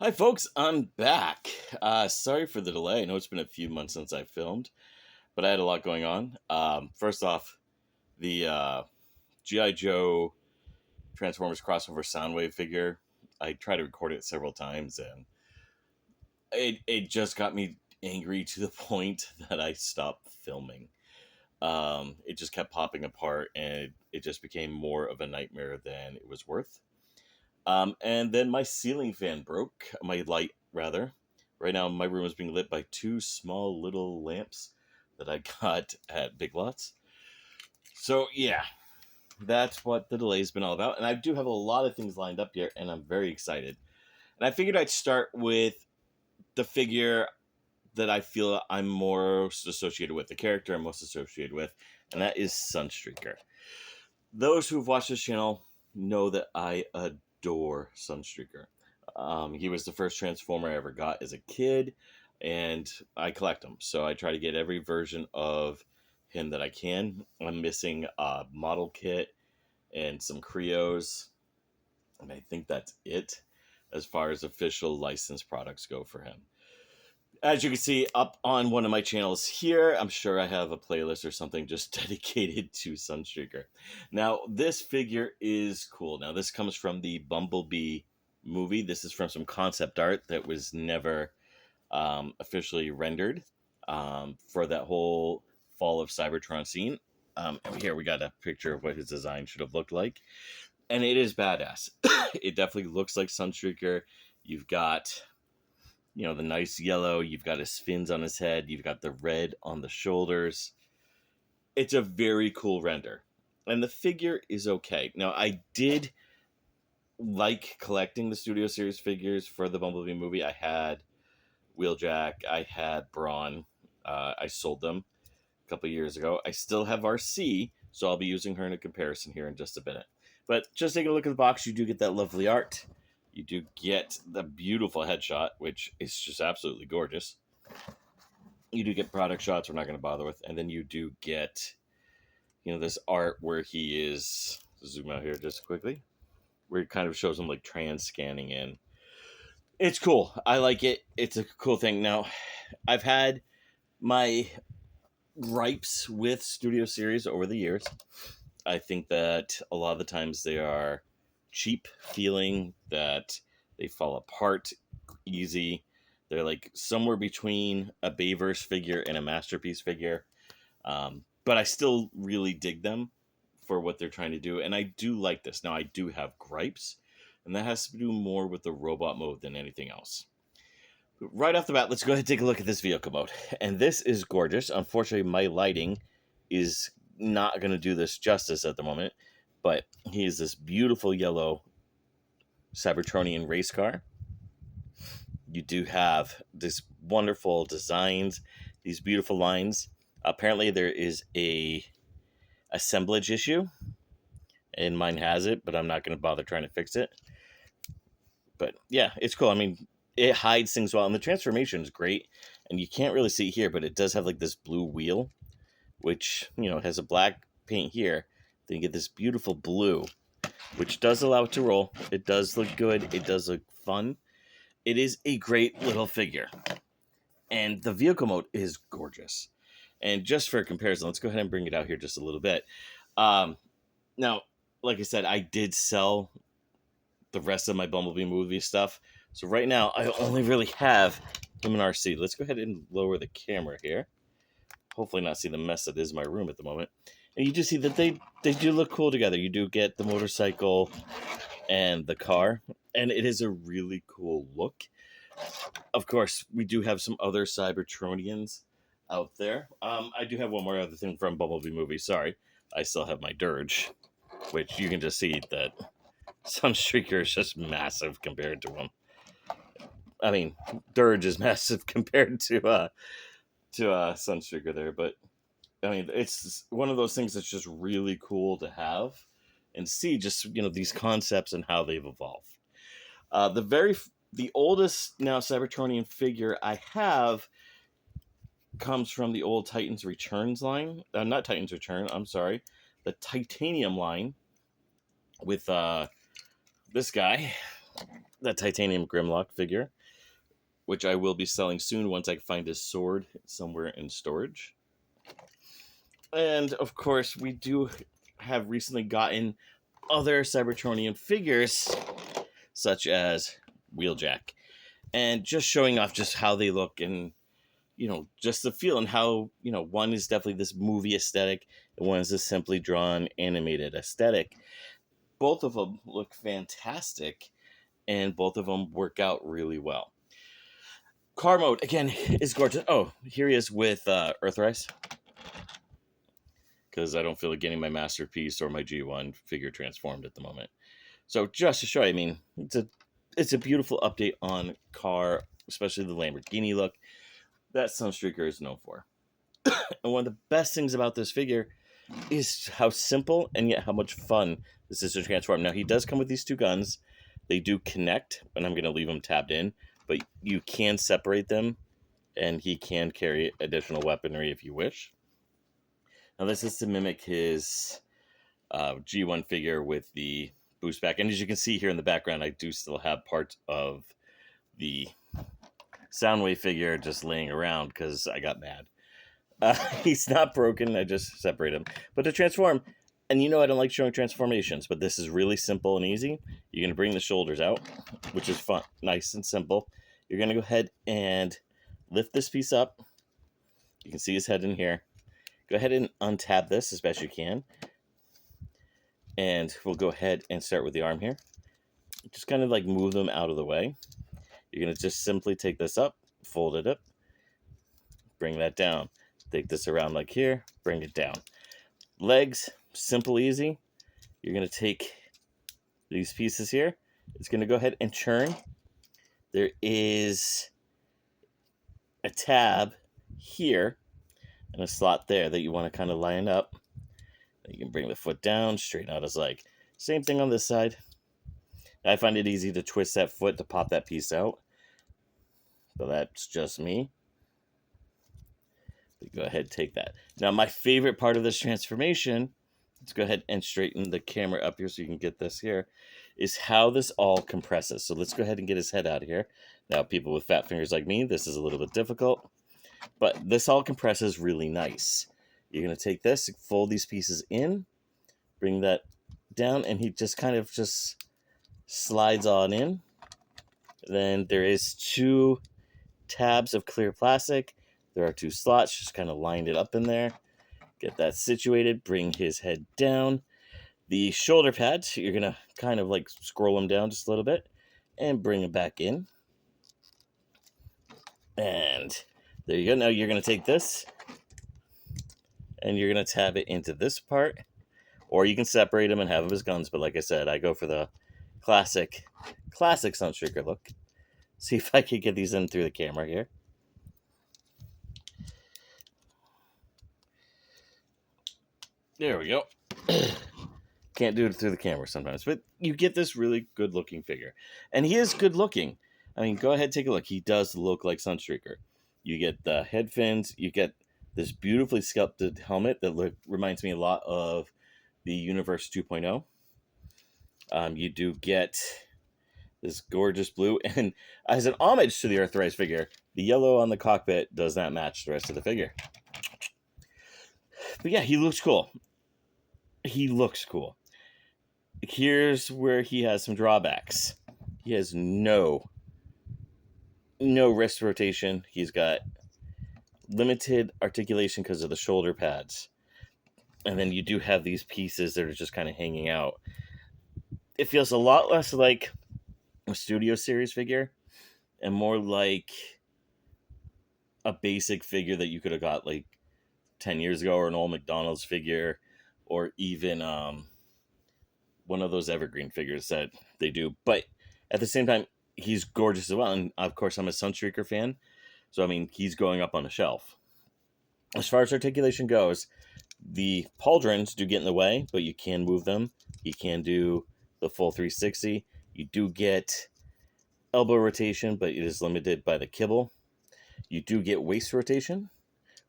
Hi, folks. I'm back. Sorry for the delay. I know it's been a few months since I filmed, but I had a lot going on. First off, the G.I. Joe Transformers crossover Soundwave figure, I tried to record it several times, and it just got me angry to the point that I stopped filming. It just kept popping apart, and it just became more of a nightmare than it was worth. And then my ceiling fan broke, my light rather. Right now, my room is being lit by two small little lamps that I got at Big Lots. So, yeah, that's what the delay's been all about. And I do have a lot of things lined up here, and I'm very excited. And I figured I'd start with the figure that I feel I'm most associated with, the character I'm most associated with, and that is Sunstreaker. Those who've watched this channel know that I adore Sunstreaker. He was the first Transformer I ever got as a kid, and I collect them. So I try to get every version of him that I can. I'm missing a model kit and some Creos, and I think that's it as far as official licensed products go for him. As you can see up on one of my channels here, I'm sure I have a playlist or something just dedicated to Sunstreaker. Now, this figure is cool. Now, this comes from the Bumblebee movie. This is from some concept art that was never officially rendered for that whole Fall of Cybertron scene. And here we got a picture of what his design should have looked like. And it is badass. It definitely looks like Sunstreaker. You've got the nice yellow. You've got his fins on his head. You've got the red on the shoulders. It's a very cool render. And the figure is okay. Now, I did like collecting the Studio Series figures for the Bumblebee movie. I had Wheeljack. I had Brawn. I sold them a couple years ago. I still have Arcee, so I'll be using her in a comparison here in just a minute. But just taking a look at the box, you do get that lovely art. You do get the beautiful headshot, which is just absolutely gorgeous. You do get product shots we're not going to bother with. And then you do get, this art where he is, zoom out here just quickly, where it kind of shows him like trans scanning in. It's cool. I like it. It's a cool thing. Now, I've had my gripes with Studio Series over the years. I think that a lot of the times they are cheap feeling, that they fall apart easy. They're like somewhere between a Bayverse figure and a Masterpiece figure. But I still really dig them for what they're trying to do. And I do like this. Now, I do have gripes, and that has to do more with the robot mode than anything else. Right off the bat, let's go ahead and take a look at this vehicle mode. And this is gorgeous. Unfortunately, my lighting is not going to do this justice at the moment, but he is this beautiful yellow Cybertronian race car. You do have this wonderful designs, these beautiful lines. Apparently there is a assemblage issue, and mine has it, but I'm not going to bother trying to fix it. But yeah, it's cool. I mean, it hides things well, and the transformation is great, and you can't really see here, but it does have like this blue wheel, which, has a black paint here. Then you get this beautiful blue, which does allow it to roll. It does look good. It does look fun. It is a great little figure. And the vehicle mode is gorgeous. And just for comparison, let's go ahead and bring it out here just a little bit. Now, like I said, I did sell the rest of my Bumblebee movie stuff. So right now, I only really have him and Arcee. Let's go ahead and lower the camera here. Hopefully not see the mess that is my room at the moment. And you do see that they do look cool together. You do get the motorcycle and the car, and it is a really cool look. Of course, we do have some other Cybertronians out there. I do have one more other thing from Bumblebee movie. Sorry, I still have my Dirge, which you can just see that Sunstreaker is just massive compared to him. I mean, Dirge is massive compared to Sunstreaker there, but I mean, it's one of those things that's just really cool to have and see just, these concepts and how they've evolved. The oldest now Cybertronian figure I have comes from the old Titans Returns line. Not Titans Return, I'm sorry. The Titanium line with this guy. that titanium Grimlock figure, which I will be selling soon once I find his sword somewhere in storage. And of course, we do have recently gotten other Cybertronian figures, such as Wheeljack, and just showing off just how they look and, just the feel, and how, one is definitely this movie aesthetic and one is this simply drawn animated aesthetic. Both of them look fantastic and both of them work out really well. Car mode, again, is gorgeous. Oh, here he is with Earthrise, because I don't feel like getting my Masterpiece or my G1 figure transformed at the moment. So just to show you, I mean, it's a beautiful update on car, especially the Lamborghini look that Sunstreaker is known for. And one of the best things about this figure is how simple and yet how much fun this is to transform. Now, he does come with these two guns. They do connect, and I'm going to leave them tabbed in, but you can separate them, and he can carry additional weaponry if you wish. Now, this is to mimic his G1 figure with the boost back. And as you can see here in the background, I do still have parts of the Soundwave figure just laying around because I got mad. He's not broken. I just separate him. But to transform, and I don't like showing transformations, but this is really simple and easy. You're going to bring the shoulders out, which is fun, nice and simple. You're going to go ahead and lift this piece up. You can see his head in here. Go ahead and untab this as best you can. And we'll go ahead and start with the arm here. Just kind of like move them out of the way. You're going to just simply take this up, fold it up, bring that down. Take this around like here, bring it down. Legs, simple, easy. You're going to take these pieces here. It's going to go ahead and churn. There is a tab here and a slot there that you want to kind of line up. You can bring the foot down, straighten out his leg. Same thing on this side. I find it easy to twist that foot to pop that piece out. So that's just me. But go ahead and take that. Now, my favorite part of this transformation, let's go ahead and straighten the camera up here so you can get this here, is how this all compresses. So let's go ahead and get his head out of here. Now, people with fat fingers like me, this is a little bit difficult. But this all compresses really nice. You're going to take this, fold these pieces in, bring that down, and he just kind of just slides on in. Then there is 2 tabs of clear plastic. There are 2 slots, just kind of lined it up in there. Get that situated, bring his head down. The shoulder pads, you're going to kind of like scroll them down just a little bit and bring them back in. And there you go. Now you're going to take this and you're going to tab it into this part, or you can separate them and have them as guns. But like I said, I go for the classic Sunstreaker look. See if I can get these in through the camera here. There we go. Can't do it through the camera sometimes, but you get this really good looking figure. And he is good looking. I mean, go ahead, take a look. He does look like Sunstreaker. You get the head fins, you get this beautifully sculpted helmet that reminds me a lot of the Universe 2.0. You do get this gorgeous blue, and as an homage to the Earthrise figure, the yellow on the cockpit does not match the rest of the figure. But yeah, he looks cool. He looks cool. Here's where he has some drawbacks. He has no wrist rotation. He's got limited articulation because of the shoulder pads. And then you do have these pieces that are just kind of hanging out. It feels a lot less like a Studio Series figure and more like a basic figure that you could have got like 10 years ago, or an old McDonald's figure, or even one of those evergreen figures that they do. But at the same time, he's gorgeous as well. And of course, I'm a Sunstreaker fan. So, I mean, he's going up on a shelf. As far as articulation goes, the pauldrons do get in the way, but you can move them. You can do the full 360. You do get elbow rotation, but it is limited by the kibble. You do get waist rotation,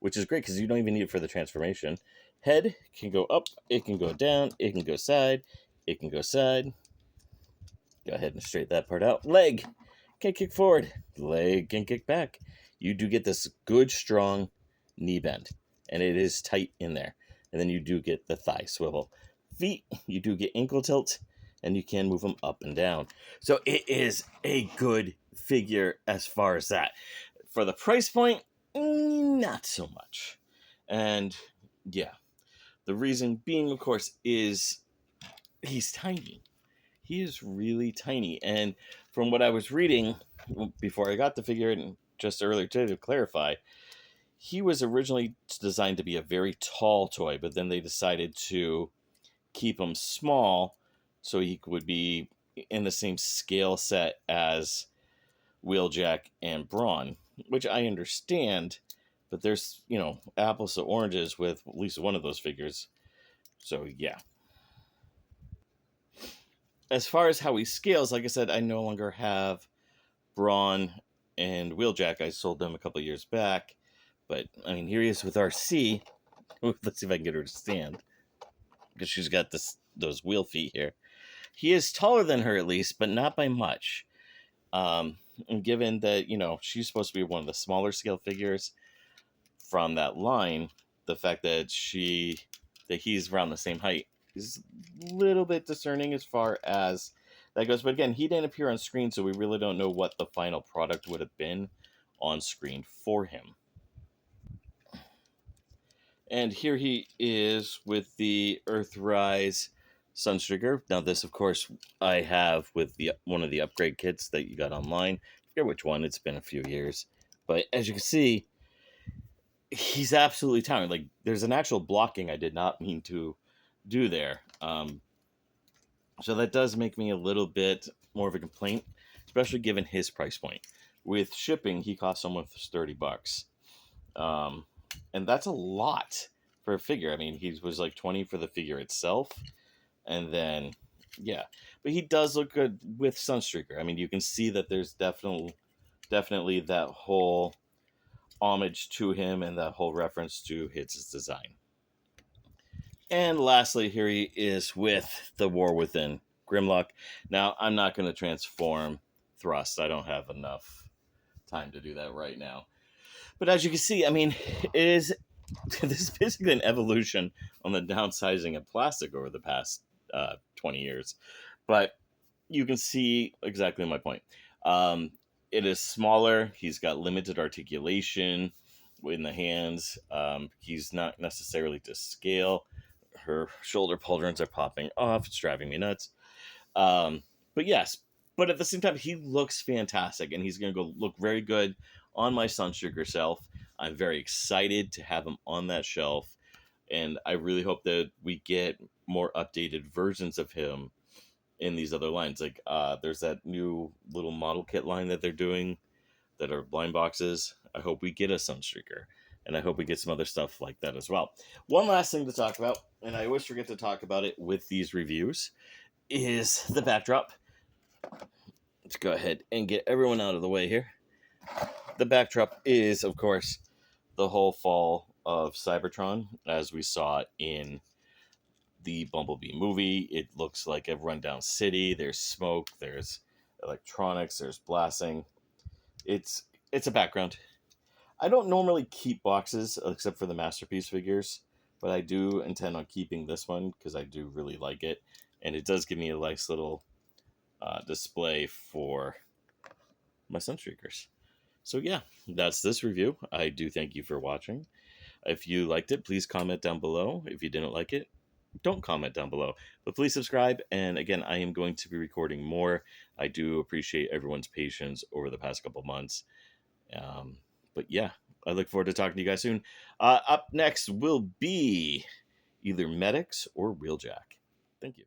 which is great because you don't even need it for the transformation. Head can go up, it can go down, it can go side, it can go side. Go ahead and straighten that part out. Leg can kick forward. Leg can kick back. You do get this good, strong knee bend, and it is tight in there. And then you do get the thigh swivel. Feet, you do get ankle tilt, and you can move them up and down. So it is a good figure as far as that. For the price point, not so much. And yeah, the reason being, of course, is he's tiny. He is really tiny. And from what I was reading before I got the figure, and just earlier today to clarify, he was originally designed to be a very tall toy, but then they decided to keep him small so he would be in the same scale set as Wheeljack and Brawn, which I understand, but there's, apples to oranges with at least one of those figures. So, yeah. As far as how he scales, like I said, I no longer have Brawn and Wheeljack. I sold them a couple of years back. But, I mean, here he is with Arcee. Let's see if I can get her to stand, because she's got those wheel feet here. He is taller than her, at least, but not by much. And given that, she's supposed to be one of the smaller scale figures from that line, the fact that he's around the same height is a little bit discerning as far as that goes. But again, he didn't appear on screen, so we really don't know what the final product would have been on screen for him. And here he is with the Earthrise Sunstreaker. Now this, of course, I have with one of the upgrade kits that you got online. I forget which one. It's been a few years. But as you can see, he's absolutely towering. Like, there's an actual blocking I did not mean to do there. So that does make me a little bit more of a complaint, especially given his price point. With shipping, he costs almost $30. And that's a lot for a figure. I mean, he was like 20 for the figure itself. And then, yeah. But he does look good with Sunstreaker. I mean, you can see that there's definitely that whole homage to him and that whole reference to his design. And lastly, here he is with the War Within Grimlock. Now, I'm not going to transform Thrust. I don't have enough time to do that right now. But as you can see, I mean, this is basically an evolution on the downsizing of plastic over the past 20 years. But you can see exactly my point. It is smaller. He's got limited articulation in the hands. He's not necessarily to scale. Her shoulder pauldrons are popping off. It's driving me nuts. But yes, but at the same time, he looks fantastic, and he's going to go look very good on my Sunstreaker shelf. I'm very excited to have him on that shelf, and I really hope that we get more updated versions of him in these other lines. Like, there's that new little model kit line that they're doing that are blind boxes. I hope we get a Sunstreaker, and I hope we get some other stuff like that as well. One last thing to talk about, and I always forget to talk about it with these reviews, is the backdrop. Let's go ahead and get everyone out of the way here. The backdrop is, of course, the whole fall of Cybertron, as we saw in the Bumblebee movie. It looks like a rundown city. There's smoke, there's electronics, there's blasting. It's a background. I don't normally keep boxes except for the Masterpiece figures, but I do intend on keeping this one because I do really like it, and it does give me a nice little display for my Sunstreakers. So yeah, that's this review. I do thank you for watching. If you liked it, please comment down below. If you didn't like it, don't comment down below. But please subscribe. And again, I am going to be recording more. I do appreciate everyone's patience over the past couple months. But yeah, I look forward to talking to you guys soon. Up next will be either Medics or Wheeljack. Thank you.